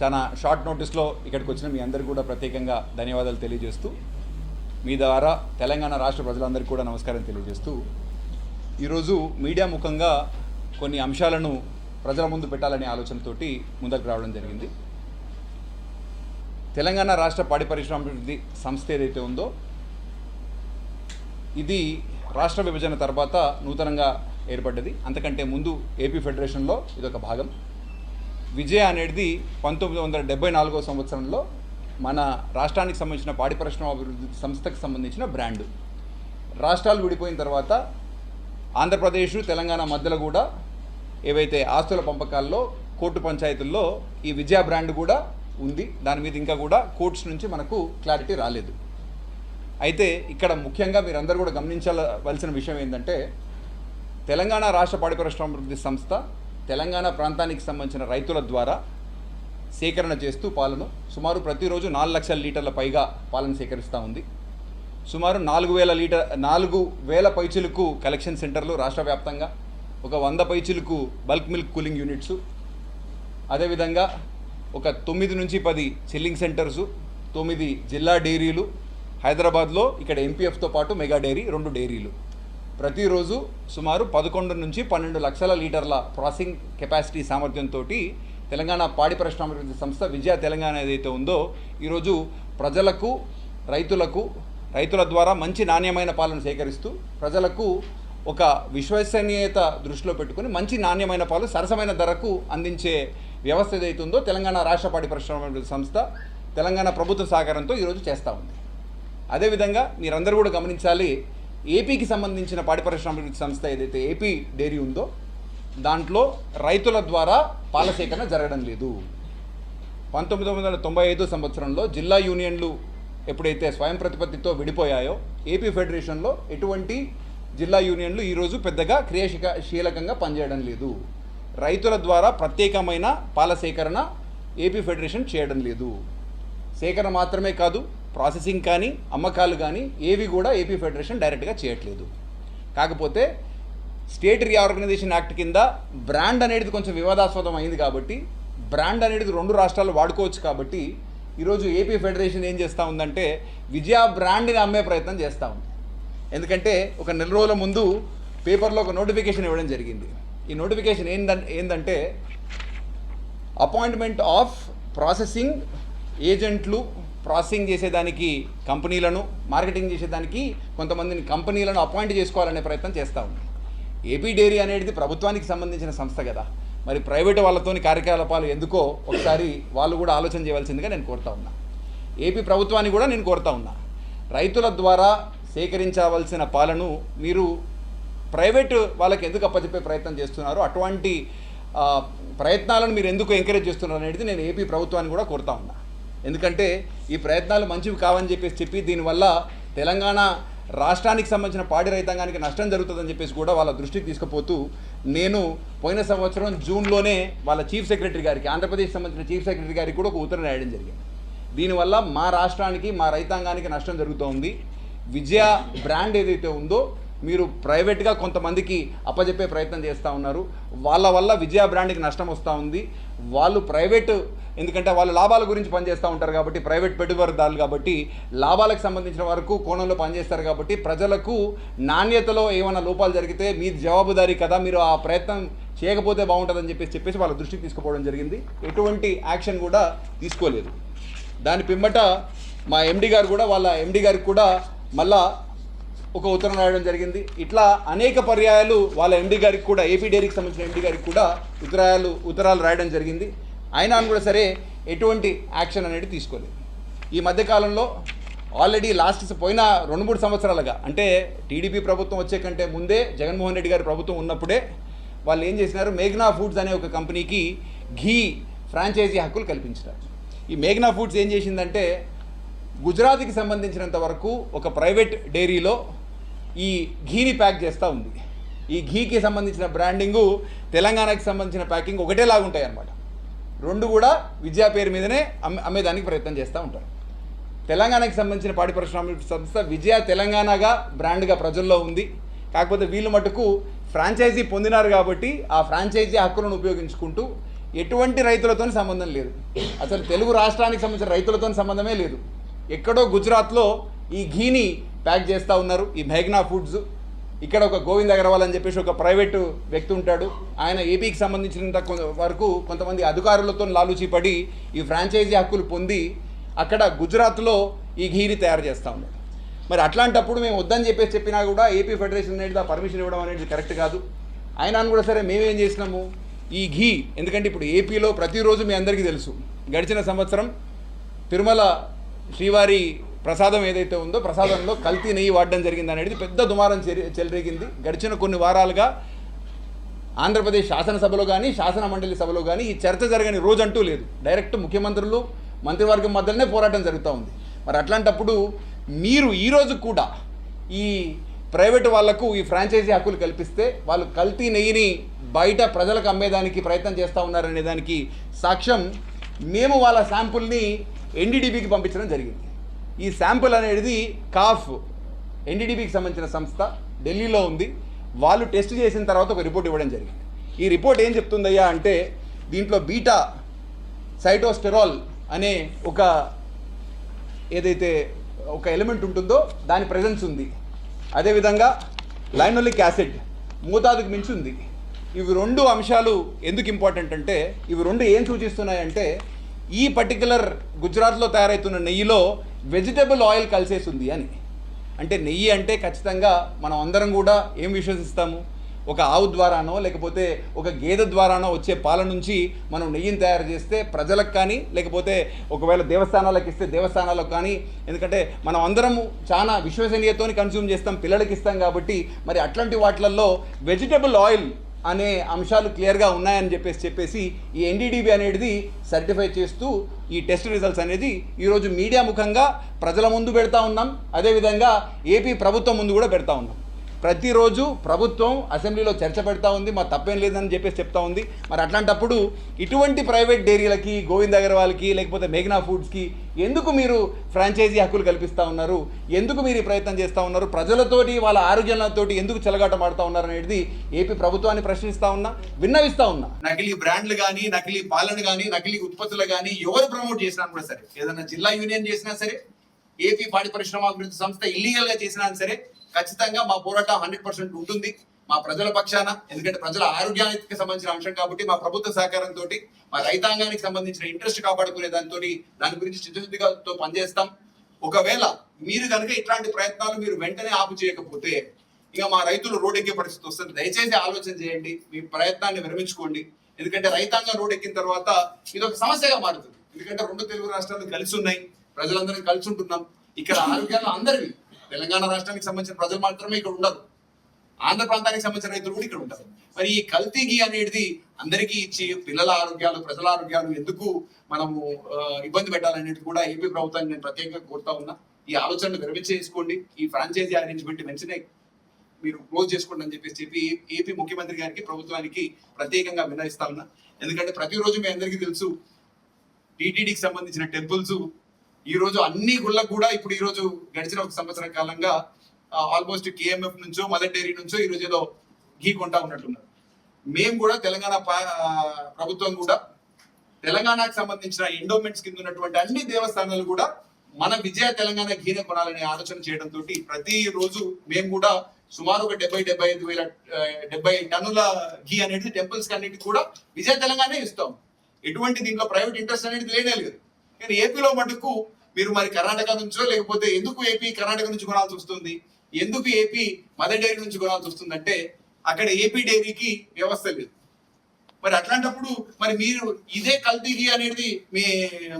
చాలా షార్ట్ నోటీస్లో ఇక్కడికి వచ్చిన మీ అందరికీ కూడా ప్రత్యేకంగా ధన్యవాదాలు తెలియజేస్తూ మీ ద్వారా తెలంగాణ రాష్ట్ర ప్రజలందరికీ కూడా నమస్కారం తెలియజేస్తూ ఈరోజు మీడియా ముఖంగా కొన్ని అంశాలను ప్రజల ముందు పెట్టాలనే ఆలోచనతోటి ముందుకు రావడం జరిగింది. తెలంగాణ రాష్ట్ర పాడి పరిశ్రమాభివృద్ధి సంస్థ ఏదైతే ఉందో ఇది రాష్ట్ర విభజన తర్వాత నూతనంగా ఏర్పడ్డది. అంతకంటే ముందు ఏపీ ఫెడరేషన్లో ఇదొక భాగం. విజయ అనేది 1974 సంవత్సరంలో మన రాష్ట్రానికి సంబంధించిన పాడి పరిశ్రమాభివృద్ధి సంస్థకు సంబంధించిన బ్రాండు. రాష్ట్రాలు విడిపోయిన తర్వాత ఆంధ్రప్రదేశ్ తెలంగాణ మధ్యలో కూడా ఏవైతే ఆస్తుల పంపకాల్లో కోర్టు పంచాయతీల్లో ఈ విజయ బ్రాండ్ కూడా ఉంది. దాని మీద ఇంకా కూడా కోర్ట్స్ నుంచి మనకు క్లారిటీ రాలేదు. అయితే ఇక్కడ ముఖ్యంగా మీరందరూ కూడా గమనించవలసిన విషయం ఏంటంటే తెలంగాణ రాష్ట్ర పాడి పరిశ్రమాభివృద్ధి సంస్థ తెలంగాణ ప్రాంతానికి సంబంధించిన రైతుల ద్వారా సేకరణ చేస్తూ పాలను సుమారు ప్రతిరోజు 4 లక్షల లీటర్ల పైగా పాలను సేకరిస్తూ ఉంది. సుమారు 4,000 పైచిలకు కలెక్షన్ సెంటర్లు రాష్ట్ర వ్యాప్తంగా, ఒక 100 పైచిలకు బల్క్ మిల్క్ కూలింగ్ యూనిట్సు, అదేవిధంగా ఒక 9 నుంచి 10 చిల్లింగ్ సెంటర్సు, 9 జిల్లా డైరీలు, హైదరాబాద్లో ఇక్కడ ఎంపీఎఫ్తో పాటు మెగా డైరీ 2 డైరీలు. ప్రతిరోజు సుమారు 11 నుంచి 12 లక్షల లీటర్ల ప్రాసెసింగ్ కెపాసిటీ సామర్థ్యంతో తెలంగాణ పాడి పరిశ్రమాభివృద్ధి సంస్థ విజయ తెలంగాణ ఏదైతే ఉందో ఈరోజు ప్రజలకు రైతుల ద్వారా మంచి నాణ్యమైన పాలను సేకరిస్తూ ప్రజలకు ఒక విశ్వసనీయత దృష్టిలో పెట్టుకుని మంచి నాణ్యమైన పాలు సరసమైన ధరకు అందించే వ్యవస్థ ఏదైతే ఉందో తెలంగాణ రాష్ట్ర పాడి పరిశ్రమాభివృద్ధి సంస్థ తెలంగాణ ప్రభుత్వ సహకారంతో ఈరోజు చేస్తూ ఉంది. అదేవిధంగా మీరందరూ కూడా గమనించాలి, ఏపీకి సంబంధించిన పాడి పరిశ్రమాభివృద్ధి సంస్థ ఏదైతే ఏపీ డైరీ ఉందో దాంట్లో రైతుల ద్వారా పాల సేకరణ జరగడం లేదు. 1995 సంవత్సరంలో జిల్లా యూనియన్లు ఎప్పుడైతే స్వయం ప్రతిపత్తితో విడిపోయాయో ఏపీ ఫెడరేషన్లో ఎటువంటి జిల్లా యూనియన్లు ఈరోజు పెద్దగా క్రియాశీలకంగా పనిచేయడం లేదు. రైతుల ద్వారా ప్రత్యేకమైన పాల సేకరణ ఏపీ ఫెడరేషన్ చేయడం లేదు. సేకరణ మాత్రమే కాదు, ప్రాసెసింగ్ కానీ అమ్మకాలు కానీ ఏవి కూడా ఏపీ ఫెడరేషన్ డైరెక్ట్గా చేయట్లేదు. కాకపోతే స్టేట్ రీఆర్గనైజేషన్ యాక్ట్ కింద బ్రాండ్ అనేది కొంచెం వివాదాస్పదం అయింది కాబట్టి బ్రాండ్ అనేది 2 రాష్ట్రాలు వాడుకోవచ్చు కాబట్టి ఈరోజు ఏపీ ఫెడరేషన్ ఏం చేస్తూ ఉందంటే విజయ బ్రాండ్ని అమ్మే ప్రయత్నం చేస్తూ ఉంది. ఎందుకంటే ఒక నెల రోజుల ముందు పేపర్లో ఒక నోటిఫికేషన్ ఇవ్వడం జరిగింది. ఈ నోటిఫికేషన్ ఏంటంటే అపాయింట్మెంట్ ఆఫ్ ప్రాసెసింగ్ ఏజెంట్లు, ప్రాసెసింగ్ చేసేదానికి కంపెనీలను, మార్కెటింగ్ చేసేదానికి కొంతమందిని కంపెనీలను అపాయింట్ చేసుకోవాలనే ప్రయత్నం చేస్తూ ఉంది. ఏపీ డైరీ అనేది ప్రభుత్వానికి సంబంధించిన సంస్థ కదా, మరి ప్రైవేటు వాళ్ళతోని కార్యకలాపాలు ఎందుకో ఒకసారి వాళ్ళు కూడా ఆలోచన చేయవలసిందిగా నేను కోరుతా ఉన్నా. ఏపీ ప్రభుత్వాన్ని కూడా నేను కోరుతా ఉన్నా, రైతుల ద్వారా సేకరించవలసిన పాలను మీరు ప్రైవేటు వాళ్ళకి ఎందుకు అప్పచెప్పే ప్రయత్నం చేస్తున్నారు, అటువంటి ప్రయత్నాలను మీరు ఎందుకు ఎంకరేజ్ చేస్తున్నారు అనేది నేను ఏపీ ప్రభుత్వాన్ని కూడా కోరుతా ఉన్నా. ఎందుకంటే ఈ ప్రయత్నాలు మంచివి కావని చెప్పి దీనివల్ల తెలంగాణ రాష్ట్రానికి సంబంధించిన పాడి రైతాంగానికి నష్టం జరుగుతుందని చెప్పేసి కూడా వాళ్ళ దృష్టికి తీసుకుపోతూ నేను పోయిన సంవత్సరం జూన్లోనే వాళ్ళ చీఫ్ సెక్రటరీ గారికి, ఆంధ్రప్రదేశ్ సంబంధించిన చీఫ్ సెక్రటరీ గారికి కూడా ఒక ఉత్తరం రాయడం జరిగింది. దీనివల్ల మా రాష్ట్రానికి, మా రైతాంగానికి నష్టం జరుగుతోంది. విజయ బ్రాండ్ ఏదైతే ఉందో మీరు ప్రైవేట్గా కొంతమందికి అప్పచెప్పే ప్రయత్నం చేస్తూ ఉన్నారు. వాళ్ళ వల్ల విజయ బ్రాండ్కి నష్టం వస్తూ ఉంది. వాళ్ళు ప్రైవేటు, ఎందుకంటే వాళ్ళు లాభాల గురించి పనిచేస్తూ ఉంటారు కాబట్టి, ప్రైవేట్ పెట్టుబడిదారులు కాబట్టి లాభాలకు సంబంధించిన వరకు కోణంలో పనిచేస్తారు కాబట్టి ప్రజలకు నాణ్యతలో ఏమైనా లోపాలు జరిగితే మీ జవాబుదారీ కదా, మీరు ఆ ప్రయత్నం చేయకపోతే బాగుంటుందని చెప్పేసి వాళ్ళ దృష్టికి తీసుకుపోవడం జరిగింది. ఎటువంటి యాక్షన్ కూడా తీసుకోలేదు. దాని పిమ్మట మా ఎండి గారు కూడా వాళ్ళ ఎండి గారికి కూడా మళ్ళా ఒక ఉత్తరం రాయడం జరిగింది. ఇట్లా అనేక పర్యాయాలు వాళ్ళ ఎండి గారికి కూడా, ఏపీ డైరీకి సంబంధించిన ఎండి గారికి కూడా ఉత్తరాలు రాయడం జరిగింది. అయినా కూడా సరే ఎటువంటి యాక్షన్ అనేది తీసుకోలేదు. ఈ మధ్యకాలంలో ఆల్రెడీ పోయిన 2-3 సంవత్సరాలుగా, అంటే టీడీపీ ప్రభుత్వం వచ్చే కంటే ముందే జగన్మోహన్ రెడ్డి గారి ప్రభుత్వం ఉన్నప్పుడే వాళ్ళు ఏం చేసినారు, మేఘ్నా ఫుడ్స్ అనే ఒక కంపెనీకి ఘీ ఫ్రాంచైజీ హక్కులు కల్పించినారు. ఈ మేఘ్నా ఫుడ్స్ ఏం చేసిందంటే గుజరాత్కి సంబంధించినంత వరకు ఒక ప్రైవేట్ డైరీలో ఈ ఘీని ప్యాక్ చేస్తూ ఉంది. ఈ ఘీకి సంబంధించిన బ్రాండింగు, తెలంగాణకి సంబంధించిన ప్యాకింగ్ ఒకటేలాగా ఉంటాయి అన్నమాట. 2 కూడా విద్యా పేరు మీదనే అమ్మేదానికి ప్రయత్నం చేస్తూ ఉంటారు. తెలంగాణకి సంబంధించిన పాడి పరిశ్రమాభివృద్ధి సంస్థ విజయ తెలంగాణగా బ్రాండ్గా ప్రజల్లో ఉంది. కాకపోతే వీళ్ళు మటుకు ఫ్రాంచైజీ పొందినారు కాబట్టి ఆ ఫ్రాంచైజీ హక్కులను ఉపయోగించుకుంటూ ఎటువంటి రైతులతో సంబంధం లేదు. అసలు తెలుగు రాష్ట్రానికి సంబంధించిన రైతులతో సంబంధమే లేదు. ఎక్కడో గుజరాత్లో ఈ ఘీని ప్యాక్ చేస్తూ ఉన్నారు ఈ మేఘ్నా ఫుడ్స్. ఇక్కడ ఒక గోవింద్ అగర్వాల్ అని చెప్పేసి ఒక ప్రైవేటు వ్యక్తి ఉంటాడు. ఆయన ఏపీకి సంబంధించినంత వరకు కొంతమంది అధికారులతో లాలూచి పడి ఈ ఫ్రాంచైజీ హక్కులు పొంది అక్కడ గుజరాత్లో ఈ ఘీని తయారు చేస్తూ ఉన్నారు. మరి అట్లాంటప్పుడు మేము వద్దని చెప్పినా కూడా ఏపీ ఫెడరేషన్ అనేది ఆ పర్మిషన్ ఇవ్వడం అనేది కరెక్ట్ కాదు. అయినా కూడా సరే మేమేం చేసినాము, ఈ ఘీ ఎందుకంటే ఇప్పుడు ఏపీలో ప్రతిరోజు మీ అందరికీ తెలుసు, గడిచిన సంవత్సరం తిరుమల శ్రీవారి ప్రసాదం ఏదైతే ఉందో ప్రసాదంలో కల్తీ నెయ్యి వాడడం జరిగింది అనేది పెద్ద దుమారం చెలరేగింది. గడిచిన కొన్ని వారాలుగా ఆంధ్రప్రదేశ్ శాసనసభలో కానీ శాసన మండలి సభలో కానీ ఈ చర్చ జరగని రోజంటూ లేదు. డైరెక్ట్ ముఖ్యమంత్రులు మంత్రివర్గం మధ్యలోనే పోరాటం జరుగుతూ ఉంది. మరి అట్లాంటప్పుడు మీరు ఈరోజు కూడా ఈ ప్రైవేటు వాళ్లకు ఈ ఫ్రాంచైజీ హక్కులు కల్పిస్తే వాళ్ళు కల్తీ నెయ్యిని బయట ప్రజలకు అమ్మేదానికి ప్రయత్నం చేస్తూ ఉన్నారనే దానికి సాక్ష్యం మేము వాళ్ళ శాంపుల్ని ఎన్డీడీబీకి పంపించడం జరిగింది. ఈ శాంపుల్ అనేది కాఫ్ ఎన్డీడీబీకి సంబంధించిన సంస్థ ఢిల్లీలో ఉంది. వాళ్ళు టెస్ట్ చేసిన తర్వాత ఒక రిపోర్ట్ ఇవ్వడం జరిగింది. ఈ రిపోర్ట్ ఏం చెప్తుందయ్యా అంటే దీంట్లో బీటా సైటోస్టెరాల్ అనే ఒక ఏదైతే ఒక ఎలిమెంట్ ఉంటుందో దాని ప్రెజెన్స్ ఉంది. అదేవిధంగా లైనోలిక్ యాసిడ్ మోతాదుకు మించి ఉంది. ఇవి రెండు అంశాలు ఎందుకు ఇంపార్టెంట్ అంటే ఇవి రెండు ఏం సూచిస్తున్నాయంటే ఈ పర్టికులర్ గుజరాత్లో తయారవుతున్న నెయ్యిలో వెజిటబుల్ ఆయిల్ కలిసేసి ఉంది అని. అంటే నెయ్యి అంటే ఖచ్చితంగా మనం అందరం కూడా ఏం విశ్వసిస్తాము, ఒక ఆవు ద్వారానో లేకపోతే ఒక గేదె ద్వారానో వచ్చే పాల నుంచి మనం నెయ్యిని తయారు చేస్తే ప్రజలకు కానీ లేకపోతే ఒకవేళ దేవస్థానాలకు ఇస్తే దేవస్థానాలకు కానీ, ఎందుకంటే మనం అందరము చాలా విశ్వసనీయతతో కన్స్యూమ్ చేస్తాం, పిల్లలకి ఇస్తాం కాబట్టి మరి అట్లాంటి వాటిలలో వెజిటబుల్ ఆయిల్ అనే అంశాలు క్లియర్గా ఉన్నాయని చెప్పేసి ఈ ఎన్డీడీబీ అనేది సర్టిఫై చేస్తూ ఈ టెస్ట్ రిజల్ట్స్ అనేది ఈరోజు మీడియా ముఖంగా ప్రజల ముందు పెడతా ఉన్నాం. అదేవిధంగా ఏపీ ప్రభుత్వం ముందు కూడా పెడతా ఉన్నాం. ప్రతిరోజు ప్రభుత్వం అసెంబ్లీలో చర్చ పెడతా ఉంది, మా తప్పేం లేదని చెప్పేసి చెప్తా ఉంది. మరి అట్లాంటప్పుడు ఇటువంటి ప్రైవేట్ డైరీలకి గోవింద్ అగర్వాల్కి లేకపోతే మేఘ్నా ఫుడ్స్కి ఎందుకు మీరు ఫ్రాంచైజీ హక్కులు కల్పిస్తూ ఉన్నారు, ఎందుకు మీరు ఈ ప్రయత్నం చేస్తూ ఉన్నారు, ప్రజలతోటి వాళ్ళ ఆరోగ్యాలతోటి ఎందుకు చెలగాటమాడుతూ ఉన్నారు అనేది ఏపీ ప్రభుత్వాన్ని ప్రశ్నిస్తూ ఉన్నా, విన్నవిస్తూ ఉన్నా. నకిలీ బ్రాండ్లు కానీ నకిలీ పాలన కానీ నకిలీ ఉత్పత్తులు కానీ ఎవరు ప్రమోట్ చేసినా కూడా సరే, ఏదైనా జిల్లా యూనియన్ చేసినా సరే, ఏపీ పాడి పరిశ్రమ అభివృద్ధి సంస్థ ఇల్లీగల్గా చేసినా సరే ఖచ్చితంగా మా పోరాటం 100% ఉంటుంది మా ప్రజల పక్షాన. ఎందుకంటే ప్రజల ఆరోగ్యానికి సంబంధించిన అంశం కాబట్టి మా ప్రభుత్వ సహకారంతో మా రైతాంగానికి సంబంధించిన ఇంట్రెస్ట్ కాపాడుకునే దాని గురించి చిత్తశుద్ధిగా పనిచేస్తాం. ఒకవేళ మీరు కనుక ఇట్లాంటి ప్రయత్నాలు మీరు వెంటనే ఆపు చేయకపోతే ఇక మా రైతులు రోడ్డెక్కే పరిస్థితి వస్తుంది. దయచేసి ఆలోచన చేయండి, మీ ప్రయత్నాన్ని విరమించుకోండి. ఎందుకంటే రైతాంగం రోడ్డెక్కిన తర్వాత ఇది ఒక సమస్యగా మారుతుంది. ఎందుకంటే రెండు తెలుగు రాష్ట్రాలు కలిసి ఉన్నాయి, ప్రజలందరం కలిసి ఉంటున్నాం. ఇక్కడ ఆరోగ్యాలు అందరివి, తెలంగాణ రాష్ట్రానికి సంబంధించిన ప్రజలు మాత్రమే ఇక్కడ ఉండరు, ఆంధ్ర ప్రాంతానికి సంబంధించిన రైతులు కూడా ఇక్కడ ఉంటారు. మరి ఈ కల్తీ ఘీ అనేది అందరికీ ఇచ్చి పిల్లల ఆరోగ్యాలు ప్రజల ఆరోగ్యాలు ఎందుకు మనము ఇబ్బంది పెట్టాలనేది కూడా ఏపీ ప్రభుత్వాన్ని నేను ప్రత్యేకంగా కోరుతా ఉన్నా. ఈ ఆలోచనను విరమించేసుకోండి, ఈ ఫ్రాంచైజీ అరేంజ్మెంట్ వెంటనే మీరు క్లోజ్ చేసుకోండి అని చెప్పి ఏపీ ముఖ్యమంత్రి గారికి ప్రభుత్వానికి ప్రత్యేకంగా విన్నవిస్తా ఉన్నా. ఎందుకంటే ప్రతిరోజు మీ అందరికీ తెలుసు టీటీడీకి సంబంధించిన టెంపుల్స్ ఈ రోజు అన్ని గుళ్ళకు కూడా ఇప్పుడు ఈ రోజు గడిచిన ఒక సంవత్సరం కాలంగా ఆల్మోస్ట్ కేఎంఎఫ్ నుంచో మదర్ డైరీ నుంచో ఈ రోజు ఏదో ఘీ కొంటా ఉన్నట్టున్నారు. మేము కూడా తెలంగాణ ప్రభుత్వం కూడా తెలంగాణకు సంబంధించిన ఎండోమెంట్స్ కింద ఉన్నటువంటి అన్ని దేవస్థానాలు కూడా మన విజయ తెలంగాణ ఘీనే కొనాలనే ఆలోచన చేయడంతో ప్రతిరోజు మేము కూడా సుమారు ఒక 70 టన్నుల ఘీ అనేది టెంపుల్స్ అన్నిటికీ కూడా విజయ తెలంగాణ ఇస్తాం. ఎటువంటి దీంట్లో ప్రైవేట్ ఇంట్రెస్ట్ అనేది లేనే లేదు. కానీ ఏపీలో మటుకు మీరు మరి కర్ణాటక నుంచో లేకపోతే ఎందుకు ఏపీ కర్ణాటక నుంచి కొనాల్సి వస్తుంది, ఎందుకు ఏపీ మదర్ డైరీ నుంచి కొనాల్సి వస్తుంది అంటే అక్కడ ఏపీ డైరీకి వ్యవస్థ లేదు. మరి అట్లాంటప్పుడు మరి మీరు ఇదే కల్తీ ఘీ అనేది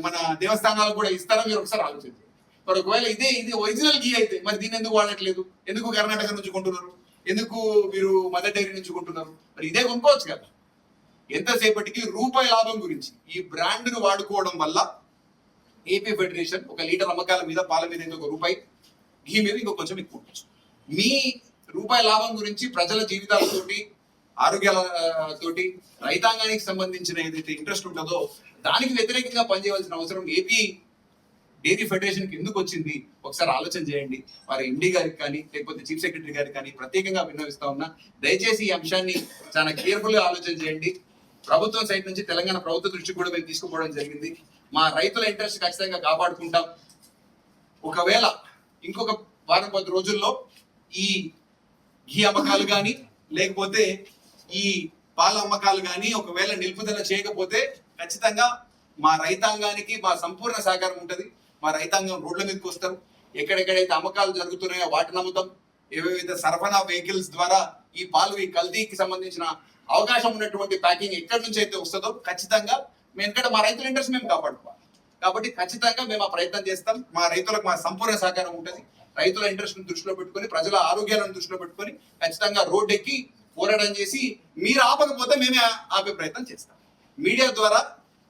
మన దేవస్థానాలకు కూడా ఇస్తారని మీరు ఒకసారి ఆలోచించండి. మరి ఒకవేళ ఇది ఒరిజినల్ ఘీ అయితే మరి దీన్ని ఎందుకు వాడట్లేదు, ఎందుకు కర్ణాటక నుంచి కొంటున్నారు, ఎందుకు మీరు మదర్ డైరీ నుంచి కొంటున్నారు? మరి ఇదే కొనుక్కోవచ్చు కదా. ఎంతసేపటికి రూపాయి లాభం గురించి ఈ బ్రాండ్ను వాడుకోవడం వల్ల ఏపీ ఫెడరేషన్ ఒక లీటర్ అమ్మకాల మీద పాల మీద ఇంకొక రూపాయి, ఘీ మీద ఇంకొక కొంచెం ఎక్కువ ఉండొచ్చు. మీ రూపాయి లాభం గురించి ప్రజల జీవితాలతోటి ఆరోగ్యాలతోటి రైతాంగానికి సంబంధించిన ఏదైతే ఇంట్రెస్ట్ ఉంటుందో దానికి వ్యతిరేకంగా పనిచేయవలసిన అవసరం ఏపీ డైరీ ఫెడరేషన్కి ఎందుకు వచ్చింది ఒకసారి ఆలోచన చేయండి. వారి ఎండీ గారికి కానీ లేకపోతే చీఫ్ సెక్రటరీ గారికి కానీ ప్రత్యేకంగా విన్నవిస్తా ఉన్నా, దయచేసి ఈ అంశాన్ని చాలా కేర్ఫుల్గా ఆలోచన చేయండి. ప్రభుత్వం సైడ్ నుంచి తెలంగాణ ప్రభుత్వ దృష్టికి కూడా మేము తీసుకుపోవడం జరిగింది. మా రైతుల ఇంట్రెస్ట్ ఖచ్చితంగా కాపాడుకుంటాం. ఒకవేళ ఇంకొక వారం 10 రోజుల్లో ఈ ఘీ అమ్మకాలు కానీ లేకపోతే ఈ పాల అమ్మకాలు కానీ ఒకవేళ నిలుపుదల చేయకపోతే ఖచ్చితంగా మా రైతాంగానికి మా సంపూర్ణ సహకారం ఉంటుంది. మా రైతాంగం రోడ్ల మీదకి వస్తారు. ఎక్కడెక్కడైతే అమ్మకాలు జరుగుతున్నాయో వాటిని అమ్ముతాం. ఏవేవైతే సరఫరా వెహికల్స్ ద్వారా ఈ పాలు ఈ కల్తీకి సంబంధించిన అవకాశం ఉన్నటువంటి ప్యాకింగ్ ఎక్కడి నుంచి అయితే వస్తుందో ఖచ్చితంగా మేము ఇక్కడ మా రైతుల ఇంట్రెస్ట్ మేము కాపాడుకోవాలి. కాబట్టి ఖచ్చితంగా మేము ఆ ప్రయత్నం చేస్తాం. మా రైతులకు మా సంపూర్ణ సహకారం ఉంటుంది. రైతుల ఇంట్రెస్ట్ దృష్టిలో పెట్టుకొని ప్రజల ఆరోగ్యాలను దృష్టిలో పెట్టుకొని ఖచ్చితంగా రోడ్ ఎక్కి పోరాటం చేసి మీరు ఆపకపోతే మేమే ఆపే ప్రయత్నం చేస్తాం. మీడియా ద్వారా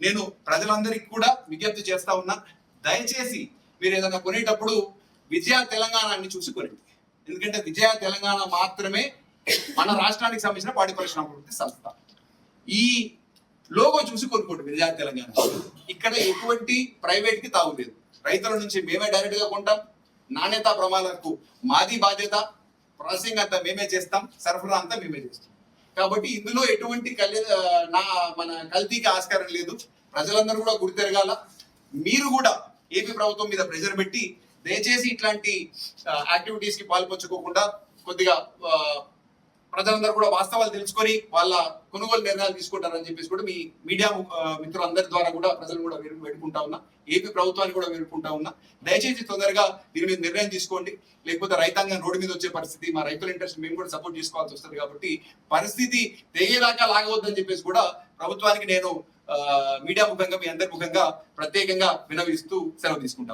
నేను ప్రజలందరికీ కూడా విజ్ఞప్తి చేస్తా ఉన్నా, దయచేసి మీరు ఏదైనా కొనేటప్పుడు విజయ తెలంగాణని చూసి కొనండి. ఎందుకంటే విజయ తెలంగాణ మాత్రమే మన రాష్ట్రానికి సంబంధించిన పాడి పరిశ్రమ అభివృద్ధి సంస్థ. ఈ లోగో చూసి కొనుక్కోండి విజయ తెలంగాణ. ఇక్కడ ఎటువంటి ప్రైవేట్ కి తాగులేదు. రైతుల నుంచి మేమే డైరెక్ట్ గా కొంటాం. నాణ్యత ప్రమాణాలకు మాది బాధ్యత. ప్రాసెసింగ్ అంతా మేమే చేస్తాం, సరఫరా అంతా మేమే చేస్తాం. కాబట్టి ఇందులో ఎటువంటి మన కల్తీకి ఆస్కారం లేదు. ప్రజలందరూ కూడా గుర్తెరగాల. మీరు కూడా ఏపీ ప్రభుత్వం మీద ప్రెజర్ పెట్టి దయచేసి ఇట్లాంటి యాక్టివిటీస్ కి పాల్పంచుకోకుండా కొద్దిగా ప్రజలందరూ కూడా వాస్తవాలు తెలుసుకొని వాళ్ళ కొనుగోలు నిర్ణయాలు తీసుకుంటారని చెప్పేసి కూడా మీ మీడియా మిత్రులందరి ద్వారా కూడా ప్రజలు కూడా వేడుకుంటా ఉన్నా. ఏపీ ప్రభుత్వాన్ని కూడా వేడుకుంటా ఉన్నా. దయచేసి తొందరగా దీని మీద నిర్ణయం తీసుకోండి. లేకపోతే రైతాంగం రోడ్డు మీద వచ్చే పరిస్థితి, మా రైతుల ఇంట్రెస్ట్ మేము కూడా సపోర్ట్ చేసుకోవాల్సి వస్తుంది. కాబట్టి పరిస్థితి తెగేదాకా లాగవద్దని చెప్పేసి కూడా ప్రభుత్వానికి నేను మీడియా ముఖంగా మీ అందరి ముఖంగా ప్రత్యేకంగా వినవిస్తూ సెలవు తీసుకుంటాం.